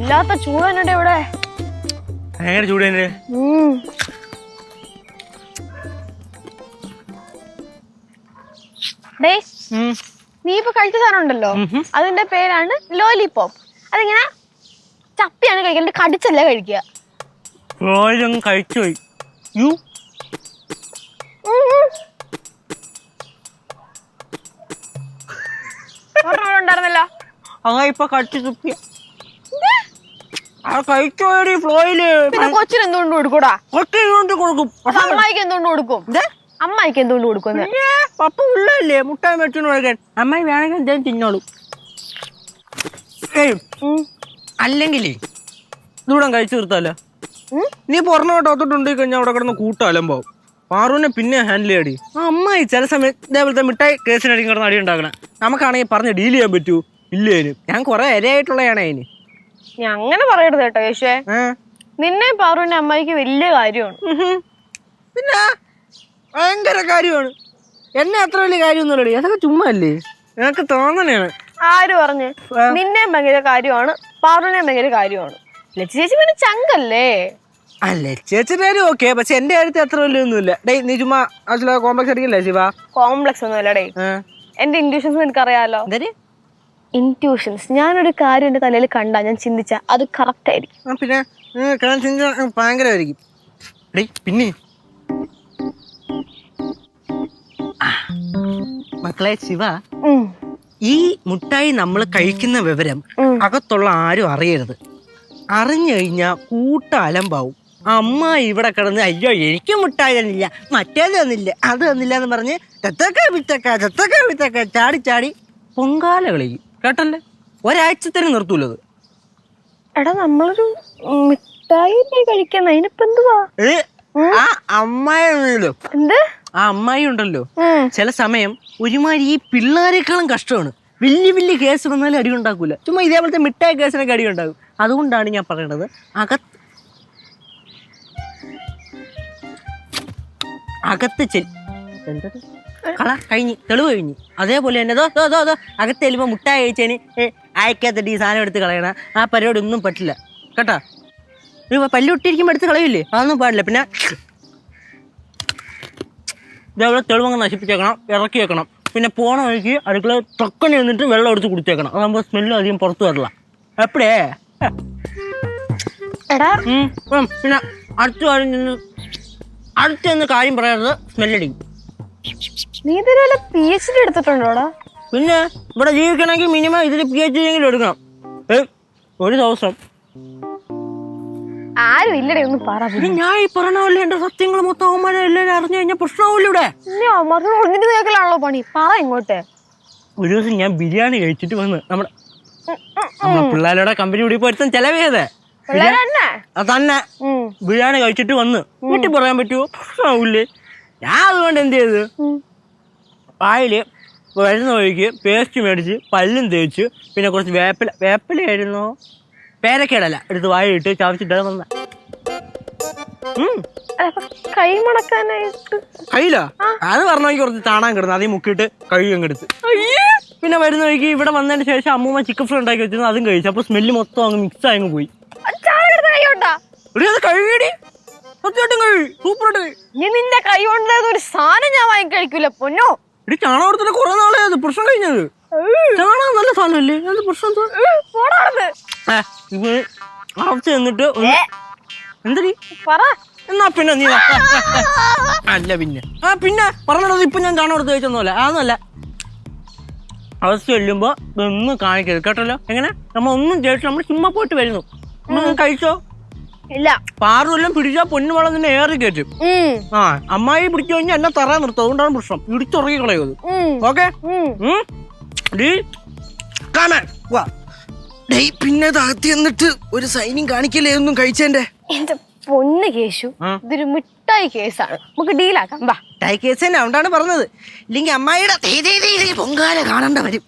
ഇല്ലാത്ത ചൂട് തന്നെ ഇവിടെ. ഭയങ്കര ചൂട് തന്നെ. നീ ഇപ്പൊ കഴിച്ച സാധനം ഉണ്ടല്ലോ, അതിന്റെ പേരാണ് ലോലിപോപ്പ്. അതിങ്ങനെ ചപ്പിയാണ് കഴിക്കുന്നത്, കടിച്ചല്ല കഴിക്കുക. കഴിച്ചുപോയി. ഉണ്ടായിരുന്നല്ലോ ഇപ്പൊ കടിച്ചു തുപ്പിയ കഴിച്ചോടി ഫ്ലോയില്. കൊച്ചിന് എന്തുകൊണ്ട് കൊടുക്കൂടാ? കൊച്ചിന് കൊടുക്കും. അമ്മായിക്ക് എന്തുകൊണ്ട് കൊടുക്കും? അമ്മായിക്ക് എന്തുകൊണ്ട് കൊടുക്കും? പപ്പ ഉള്ളല്ലേ മുട്ടായി മേടിച്ചോണ്ട് കൊടുക്കാൻ. അമ്മായി വേണമെങ്കിൽ എന്തായാലും തിന്നോളൂ. അല്ലെങ്കിൽ ഇതൂടെ കഴിച്ചു തീർത്താലോ? നീ പുറന്നോട്ട് ഒത്തോട്ടുണ്ടി കഴിഞ്ഞാൽ അവിടെ കിടന്ന് കൂട്ടാലമ്പാവും. പാറുവിനെ പിന്നെ ഹാൻഡിൽ ചെയ്യടി. അമ്മായി ചില സമയത്ത് ഇതേപോലത്തെ മിഠായി കേസിനടിക്കും കിടന്ന് അടി ഉണ്ടാക്കണേ. നമുക്കാണെങ്കിൽ പറഞ്ഞ് ഡീൽ ചെയ്യാൻ പറ്റൂ? ഇല്ലേന് ഞാൻ കുറെ ഇരയായിട്ടുള്ളതാണ് അതിന്. നീ അങ്ങനെ പറയരുത് കേട്ടോ യേശുവേ. നിന്നെ പാറുവിന്റെ അമ്മായിക്ക് വലിയ കാര്യമാണ്. പിന്നെ ഭയങ്കര കാര്യമാണ്. എന്നെ അത്ര വലിയ കാര്യമൊന്നുമില്ലടി. അതൊക്കെ ചുമ്മാ അല്ലേ, നിനക്ക് തോന്നണയാണ്. ആര് പറഞ്ഞ്? നിന്നെ ഭയങ്കര കാര്യമാണ്, പാറുവിനെ ഭയങ്കര കാര്യമാണ്. ലച്ചു ചേച്ചി പിന്നെ ചങ്കല്ലേ. ചേച്ചിയുടെ കാര്യം ഓക്കെ, പക്ഷെ എന്റെ കാര്യത്തിൽ അത്ര വലിയൊന്നുമില്ല. ഡേ നീ ചുമ്മാ കോംപ്ലക്സ് അടിക്കില്ലേ ശിവ? കോംപ്ലക്സ് ഒന്നും അല്ല ഡേ. എന്റെ ഇൻട്യൂഷൻസ് നിനക്കറിയാലോ. ഇൻട്യൂഷൻസ്, ഞാനൊരു കാര്യം എന്റെ തലയിൽ കണ്ടാ, ഞാൻ ചിന്തിച്ച അത് കറക്റ്റ് ആയിരിക്കും. പിന്നെ ഭയങ്കരമായിരിക്കും. പിന്നെ മക്കളെ ശിവ, ഈ മുട്ടായി നമ്മൾ കഴിക്കുന്ന വിവരം അകത്തുള്ള ആരും അറിയരുത്. അറിഞ്ഞു കഴിഞ്ഞാ കൂട്ട അലമ്പാവും. അമ്മ ഇവിടെ കിടന്ന് അയ്യോ എനിക്ക് മുട്ടായി തന്നില്ല, മറ്റേത് തന്നില്ല, അത് തന്നില്ല എന്ന് പറഞ്ഞ് ചാടി ചാടി പൊങ്കാല കളിക്കും. കേട്ടല്ലേ? ഒരാഴ്ചത്തേന് നിർത്തൂലത്. എടാ നമ്മളൊരു മിഠായി കഴിക്കുന്ന അതിനിപ്പോ എന്തുവാ? ആ അമ്മായില്ലോ, ആ അമ്മായി ഉണ്ടല്ലോ, ചില സമയം ഒരുമാതിരി ഈ പിള്ളേരെക്കാളും കഷ്ടമാണ്. വലിയ വലിയ കേസ് വന്നാലും അടി ഉണ്ടാക്കൂല, ചുമ്മാ ഇതേപോലത്തെ മിഠായി കേസിനൊക്കെ അടി ഉണ്ടാകും. അതുകൊണ്ടാണ് ഞാൻ പറയണത് അകത്ത് കള കഴിഞ്ഞ് തെളിവ് കഴിഞ്ഞ്. അതേപോലെ തന്നെ അകത്ത് ചെല്ലുമ്പോൾ മുട്ടായി കഴിച്ചതിന് അയക്കാത്തിട്ട് ഈ സാധനം എടുത്ത് കളയണ ആ പരിപാടി ഒന്നും പറ്റില്ല കേട്ടാ. പല്ലുട്ടിരിക്കുമ്പോൾ എടുത്ത് കളയില്ലേ, അതൊന്നും പാടില്ല. പിന്നെ ഇതേപോലെ തെളിവങ്ങ് നശിപ്പിച്ചേക്കണം, ഇറക്കി വെക്കണം. പിന്നെ പോണ വഴിക്ക് അടുക്കള തൊക്കണി വന്നിട്ട് വെള്ളം എടുത്ത് കുടിച്ചേക്കണം. അതാകുമ്പോൾ സ്മെല്ലും അധികം പുറത്ത് വരില്ല. എപ്പോഴേ പിന്നെ അടുത്ത് കാര്യം പറയരുത്, സ്മെല്ലടിക്കും. നീ ഇതുവരെ PhD എടുത്തിട്ടുണ്ടോടാ? പിന്നെ ഇവിടെ ജീവിക്കണമെങ്കിൽ മിനിമം ഇതിൽ PhD എങ്കിലും എടുക്കണം. ഒരു ദിവസം ആരും ഇല്ലടേ, ഒന്ന് പറ. ഞാൻ ഈ പറഞ്ഞല്ലേ എന്റെ സത്യങ്ങൾ മൊത്തം അവന്മാരെ എല്ലാവരും അറിഞ്ഞു കഴിഞ്ഞാൽ പ്രശ്നമാവില്ല. ഇവിടെ കേൾക്കലാണല്ലോ പണി. പറ ഇങ്ങോട്ട്. ഒരു ദിവസം ഞാൻ ബിരിയാണി കഴിച്ചിട്ട് വന്ന് നമ്മുടെ പിള്ളേരുടെ കമ്പനി കൂടി പോയിരുത്താൻ ചെലവേത് തന്നെ ബിരിയാണി കഴിച്ചിട്ട് വന്ന് വീട്ടിൽ പറയാൻ പറ്റുമോ? പ്രശ്നമാവില്ലേ? ഞാൻ അതുകൊണ്ട് എന്ത് ചെയ്ത് വായില് വരുന്ന വഴിക്ക് പേസ്റ്റ് മേടിച്ച് പല്ലും തേച്ച് പിന്നെ കുറച്ച് വേപ്പിലായിരുന്നോ പേരക്കേടല്ല എടുത്ത് വായിലിട്ട് ചവച്ചിട്ടാണ് വന്ന. കയ്യില അത് പറഞ്ഞെങ്കിൽ കുറച്ച് ചാണാൻ കിടന്നു, അതീ മുക്കിയിട്ട് കഴുകെടുത്ത്. പിന്നെ വരുന്ന വഴിക്ക് ഇവിടെ വന്നതിന് ശേഷം അമ്മൂമ്മ ചിക്കൻ ഫ്രൈ ഉണ്ടാക്കി വെച്ചിരുന്നു, അതും കഴിച്ചു. അപ്പൊ സ്മെല്ല് മൊത്തം അങ്ങ് മിക്സ് ആയി പോയി. നിന്റെ കൈ കൊണ്ട് ഒരു സാധനം ഞാൻ വാങ്ങി കഴിക്കൂല പൊന്നോ. ചാണകത്തിന് കുറെ നാളെ പ്രശ്നം കഴിഞ്ഞത്. ചാണകം നല്ല സാധനമല്ലേ, പ്രശ്നം എന്നിട്ട് എന്തീ എന്നാ പിന്നെ നീ അല്ല പിന്നെ പറഞ്ഞത് ഇപ്പൊ ഞാൻ ചാണകം എടുത്ത് കഴിച്ചൊന്നുമല്ല. അതൊന്നുമല്ല, അവസ്ഥ ചെല്ലുമ്പോ ഒന്നും കാണിക്കരുത് കേട്ടല്ലോ. എങ്ങനെ നമ്മ ഒന്നും ചെയ്തിട്ട് നമ്മൾ ചുമ്മാ പോയിട്ട് വരുന്നു. കഴിച്ചോ? ഇല്ല. പാറുമെല്ലാം പിടിച്ചാ പൊന്നു വളം നിന്നെ ഏറി കയറ്റും. അമ്മായി പിടിച്ചു കഴിഞ്ഞാൽ എന്നെ തറാൻ നിർത്തും. അതുകൊണ്ടാണ് പ്രശ്നം. ഇടിച്ചുറങ്ങി കളയത്. ഓക്കെ പിന്നെ താത്തി എന്നിട്ട് ഒരു സൈനിങ് കാണിക്കലേ ഒന്നും കഴിച്ചേന്റെ. എന്റെ പൊന്ന് കേശു, ഇതൊരു മിഠായി കേസാണ്, നമുക്ക് ഡീലാക്കാം. മിഠായി കേസ് തന്നെ, അതുകൊണ്ടാണ് പറഞ്ഞത്. ഇല്ലെങ്കിൽ അമ്മായിയുടെ പൊങ്കാല കാണേണ്ട വരും.